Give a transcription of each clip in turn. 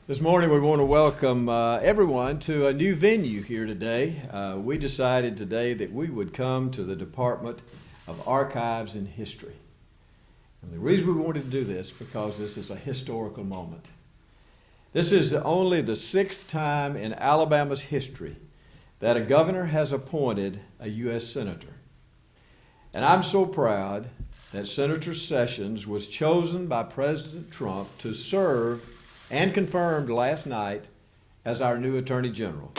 This morning we want to welcome everyone to a new venue here today. We decided today that we would come to the Department of Archives and History. And the reason we wanted to do this because this is a historical moment. This is only the 6th time in Alabama's history that a governor has appointed a U.S. senator. And I'm so proud that Senator Sessions was chosen by President Trump to serve and confirmed last night as our new Attorney General.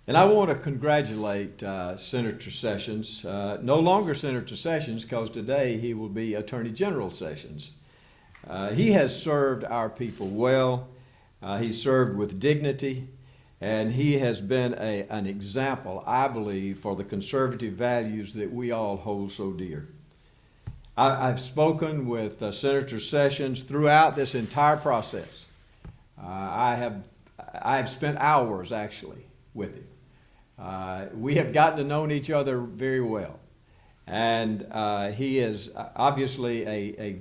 And I want to congratulate Senator Sessions, no longer Senator Sessions, because today he will be Attorney General Sessions. He has served our people well. He served with dignity. And he has been an example, I believe, for the conservative values that we all hold so dear. I've spoken with Senator Sessions throughout this entire process. I have spent hours, actually, with him. We have gotten to know each other very well. And he is obviously has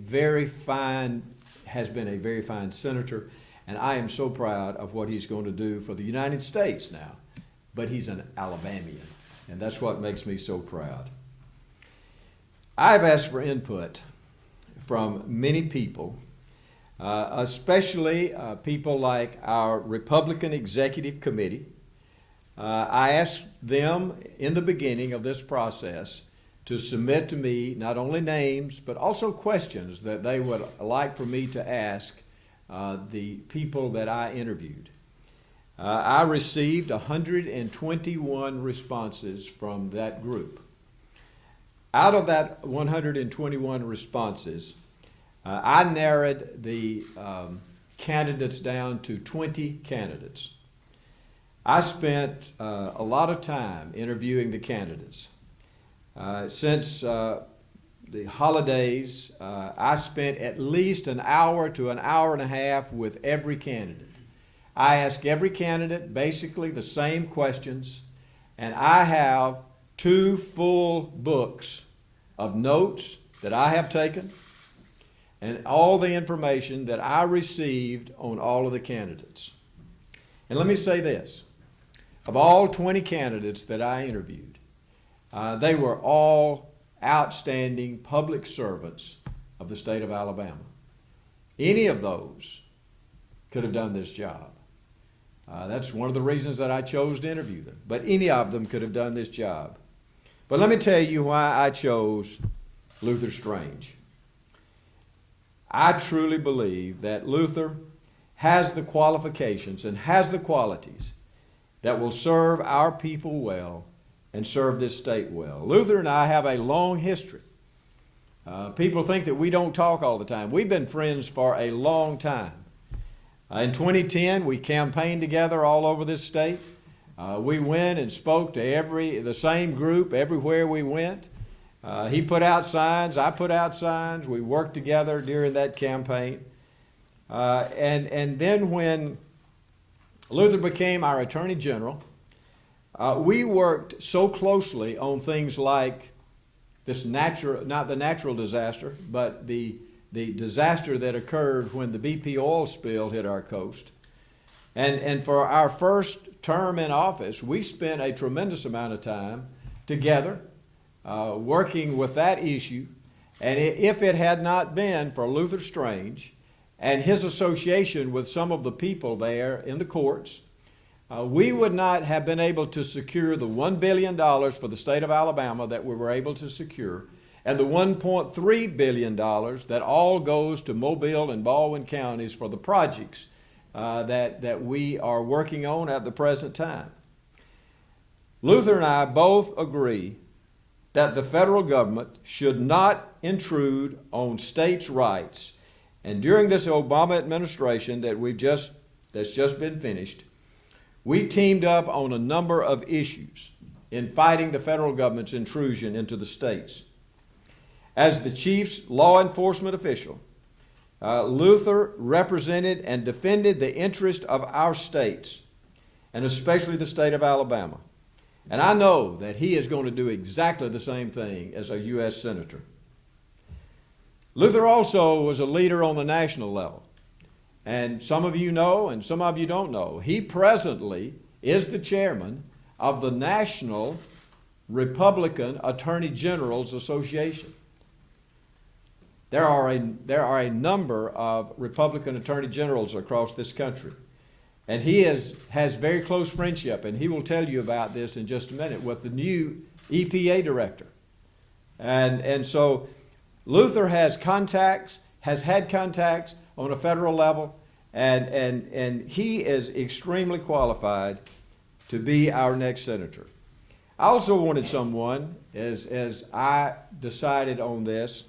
been a very fine senator. And I am so proud of what he's going to do for the United States now. But he's an Alabamian, and that's what makes me so proud. I've asked for input from many people, especially people like our Republican Executive Committee. I asked them in the beginning of this process to submit to me not only names, but also questions that they would like for me to ask the people that I interviewed. I received 121 responses from that group. Out of that 121 responses, I narrowed the candidates down to 20 candidates. I spent a lot of time interviewing the candidates. Since the holidays, I spent at least an hour to an hour and a half with every candidate. I asked every candidate basically the same questions, and I have 2 full books of notes that I have taken and all the information that I received on all of the candidates. And let me say this, of all 20 candidates that I interviewed, they were all outstanding public servants of the state of Alabama. Any of those could have done this job. That's one of the reasons that I chose to interview them. But any of them could have done this job. But let me tell you why I chose Luther Strange. I truly believe that Luther has the qualifications and has the qualities that will serve our people well and serve this state well. Luther and I have a long history. People think that we don't talk all the time. We've been friends for a long time. In 2010, we campaigned together all over this state. We went and spoke to the same group everywhere we went. He put out signs, I put out signs. We worked together during that campaign. And then when Luther became our Attorney General, we worked so closely on things like this not the natural disaster, but the disaster that occurred when the BP oil spill hit our coast. And for our first term in office, we spent a tremendous amount of time together working with that issue. And if it had not been for Luther Strange and his association with some of the people there in the courts, we would not have been able to secure the $1 billion for the state of Alabama that we were able to secure, and the $1.3 billion that all goes to Mobile and Baldwin counties for the projects that we are working on at the present time. Luther and I both agree that the federal government should not intrude on states' rights. And during this Obama administration that's just been finished, we teamed up on a number of issues in fighting the federal government's intrusion into the states. As the chief's law enforcement official, Luther represented and defended the interest of our states, and especially the state of Alabama. And I know that he is going to do exactly the same thing as a U.S. Senator. Luther also was a leader on the national level. And some of you know and some of you don't know. He presently is the chairman of the National Republican Attorney Generals Association. There are a number of Republican Attorney Generals across this country. And he has very close friendship, and he will tell you about this in just a minute, with the new EPA director. And so Luther has had contacts on a federal level, and he is extremely qualified to be our next senator. I also wanted someone, as I decided on this,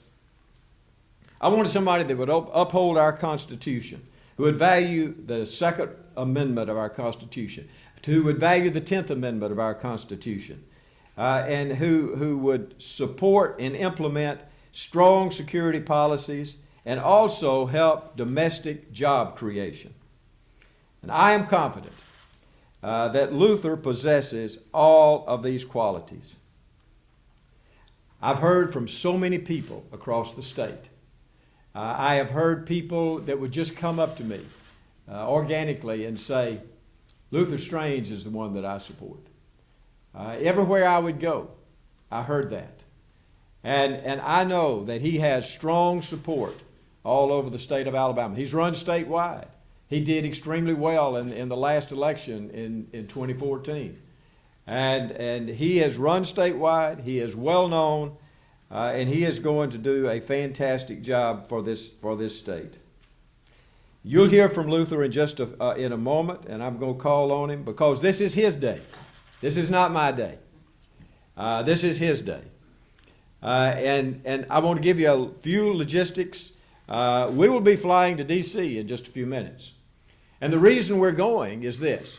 I wanted somebody that would uphold our Constitution, who would value the Second Amendment of our Constitution, who would value the 10th Amendment of our Constitution, and who would support and implement strong security policies and also help domestic job creation. And I am confident that Luther possesses all of these qualities. I've heard from so many people across the state. I have heard people that would just come up to me organically and say, Luther Strange is the one that I support. Everywhere I would go, I heard that. And I know that he has strong support all over the state of Alabama. He's run statewide. He did extremely well in the last election in 2014. And he has run statewide. He is well known. And he is going to do a fantastic job for this state. You'll hear from Luther in just in a moment, and I'm going to call on him because this is his day. This is not my day. This is his day. And I want to give you a few logistics. We will be flying to D.C. in just a few minutes. And the reason we're going is this.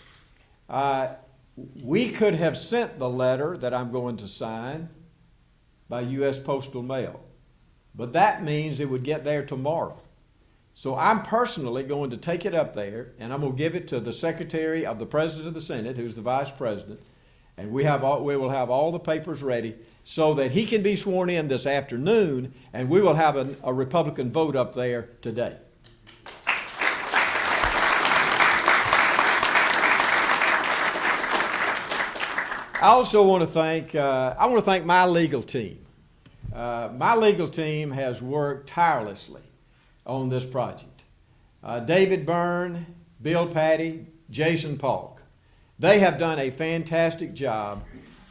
We could have sent the letter that I'm going to sign by U.S. postal mail, but that means it would get there tomorrow. So I'm personally going to take it up there, and I'm going to give it to the Secretary of the President of the Senate, who's the Vice President, and we will have all the papers ready so that he can be sworn in this afternoon, and we will have a Republican vote up there today. I also want to thank my legal team. My legal team has worked tirelessly on this project. David Byrne, Bill Patty, Jason Polk. They have done a fantastic job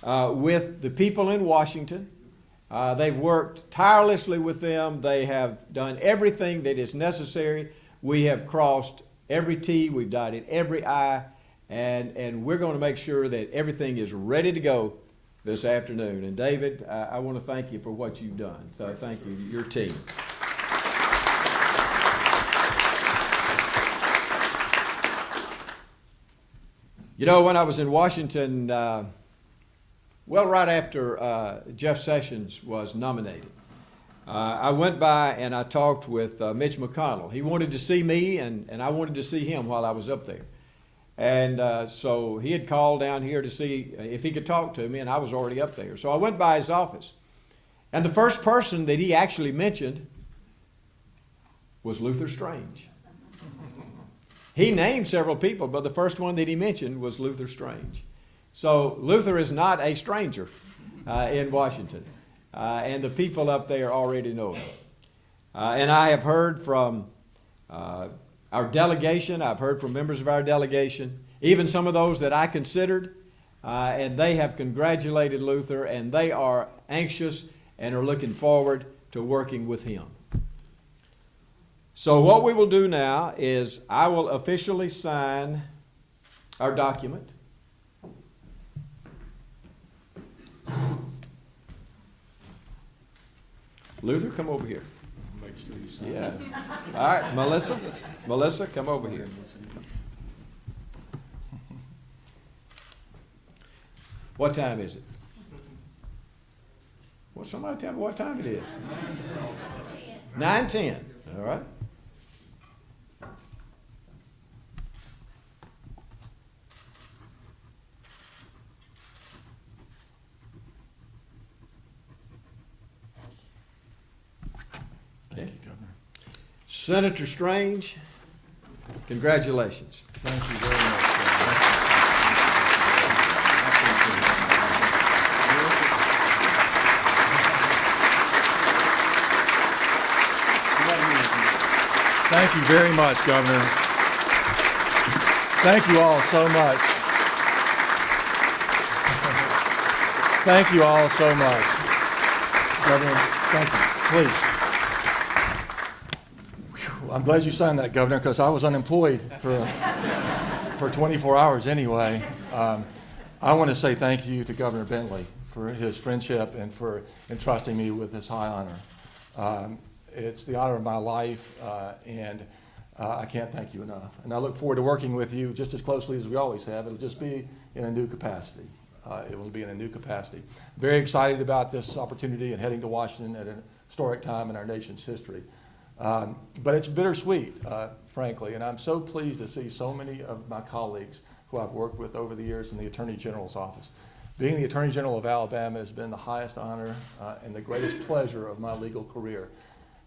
with the people in Washington. They've worked tirelessly with them. They have done everything that is necessary. We have crossed every T, we've dotted every I, and we're going to make sure that everything is ready to go this afternoon. And David, I want to thank you for what you've done. So thank you, your team. You know, when I was in Washington, right after Jeff Sessions was nominated, I went by and I talked with Mitch McConnell. He wanted to see me, and I wanted to see him while I was up there. And so he had called down here to see if he could talk to me, and I was already up there. So I went by his office. And the first person that he actually mentioned was Luther Strange. He named several people, but the first one that he mentioned was Luther Strange. So Luther is not a stranger in Washington, and the people up there already know him. And I have heard from our delegation. I've heard from members of our delegation, even some of those that I considered, and they have congratulated Luther, and they are anxious and are looking forward to working with him. So what we will do now is I will officially sign our document. Luther, come over here. Make sure you sign. Yeah. All right, Melissa, come over here. What time is it? Well, somebody tell me what time it is. 9:10. All right. Senator Strange, congratulations. Thank you very much. Thank you very much, Governor. Thank you all so much. Thank you all so much. Governor, thank you. Please. Whew, I'm glad you signed that, Governor, because I was unemployed for 24 hours anyway. I want to say thank you to Governor Bentley for his friendship and for entrusting me with this high honor. It's the honor of my life, and I can't thank you enough. And I look forward to working with you just as closely as we always have. It'll just be in a new capacity. It will be in a new capacity. Very excited about this opportunity and heading to Washington at a historic time in our nation's history. But it's bittersweet, frankly, and I'm so pleased to see so many of my colleagues who I've worked with over the years in the Attorney General's office. Being the Attorney General of Alabama has been the highest honor and the greatest pleasure of my legal career.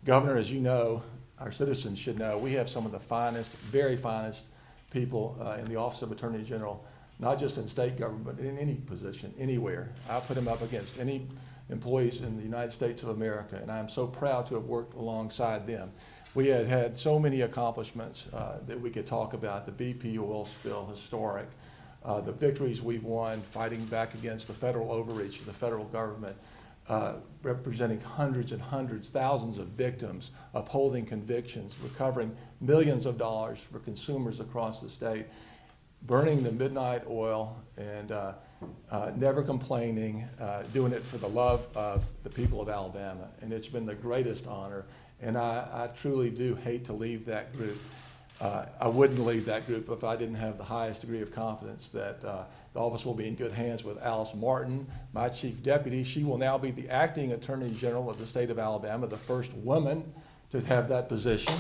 Governor, as you know, our citizens should know, we have some of the finest, very finest people in the Office of Attorney General, not just in state government, but in any position, anywhere. I put them up against any employees in the United States of America, and I'm so proud to have worked alongside them. We had had so many accomplishments that we could talk about. The BP oil spill, historic. The victories we've won fighting back against the federal overreach of the federal government, representing hundreds and hundreds, thousands of victims, upholding convictions, recovering millions of dollars for consumers across the state, burning the midnight oil and never complaining, doing it for the love of the people of Alabama. And it's been the greatest honor. And I truly do hate to leave that group. I wouldn't leave that group if I didn't have the highest degree of confidence that the office will be in good hands with Alice Martin, my chief deputy. She will now be the acting Attorney General of the state of Alabama, the first woman to have that position.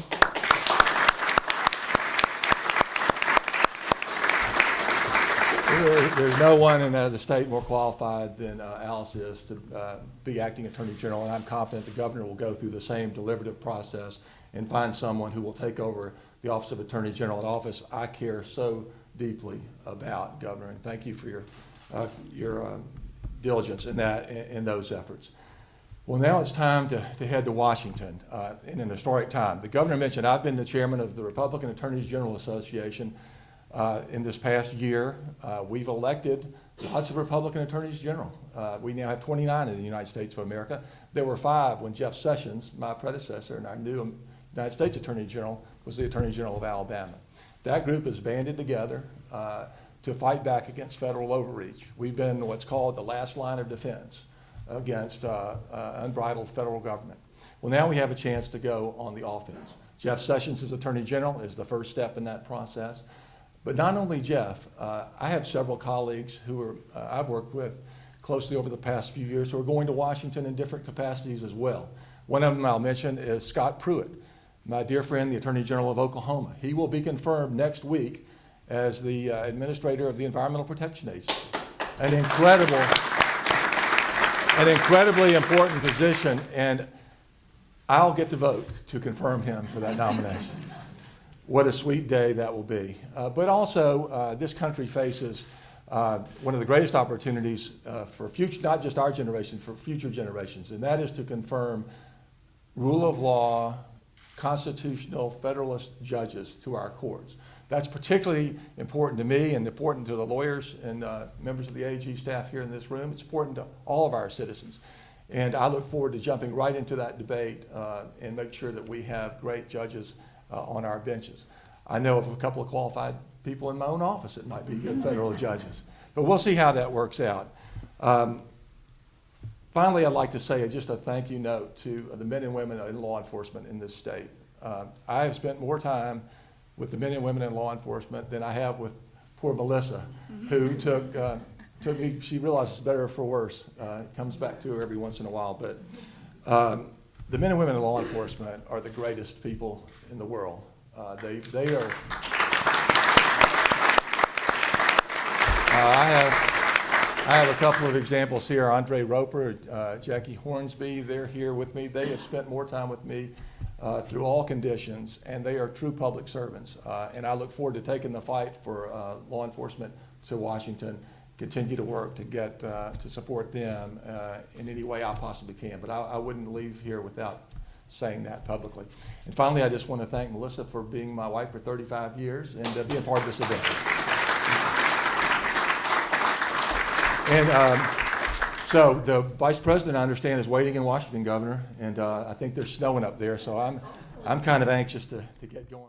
There's no one in the state more qualified than Alice is to be acting Attorney General, and I'm confident the governor will go through the same deliberative process and find someone who will take over the Office of Attorney General, an office I care so deeply about, Governor, and thank you for your diligence in that, in those efforts. Well, now it's time to head to Washington in an historic time. The governor mentioned I've been the chairman of the Republican Attorneys General Association in this past year. We've elected lots of Republican Attorneys General. We now have 29 in the United States of America. There were 5 when Jeff Sessions, my predecessor and our new United States Attorney General, was the Attorney General of Alabama. That group has banded together to fight back against federal overreach. We've been what's called the last line of defense against unbridled federal government. Well, now we have a chance to go on the offense. Jeff Sessions as Attorney General is the first step in that process. But not only Jeff, I have several colleagues who I've worked with closely over the past few years who are going to Washington in different capacities as well. One of them I'll mention is Scott Pruitt, my dear friend, the Attorney General of Oklahoma. He will be confirmed next week as the Administrator of the Environmental Protection Agency. An incredibly important position, and I'll get the vote to confirm him for that nomination. What a sweet day that will be. But also, this country faces one of the greatest opportunities for future, not just our generation, for future generations, and that is to confirm rule of law, constitutional Federalist judges to our courts. That's particularly important to me and important to the lawyers and members of the AG staff here in this room. It's important to all of our citizens. And I look forward to jumping right into that debate and make sure that we have great judges on our benches. I know of a couple of qualified people in my own office that might be good federal judges. But we'll see how that works out. Finally, I'd like to say just a thank you note to the men and women in law enforcement in this state. I have spent more time with the men and women in law enforcement than I have with poor Melissa, who took me, she realizes better for worse. It comes back to her every once in a while. But the men and women in law enforcement are the greatest people in the world. They are. I have a couple of examples here. Andre Roper, Jackie Hornsby, they're here with me. They have spent more time with me through all conditions, and they are true public servants. And I look forward to taking the fight for law enforcement to Washington, continue to work to get to support them in any way I possibly can. But I wouldn't leave here without saying that publicly. And finally, I just want to thank Melissa for being my wife for 35 years and being part of this event. And so the Vice President, I understand, is waiting in Washington, Governor, and I think there's snowing up there, so I'm kind of anxious to get going.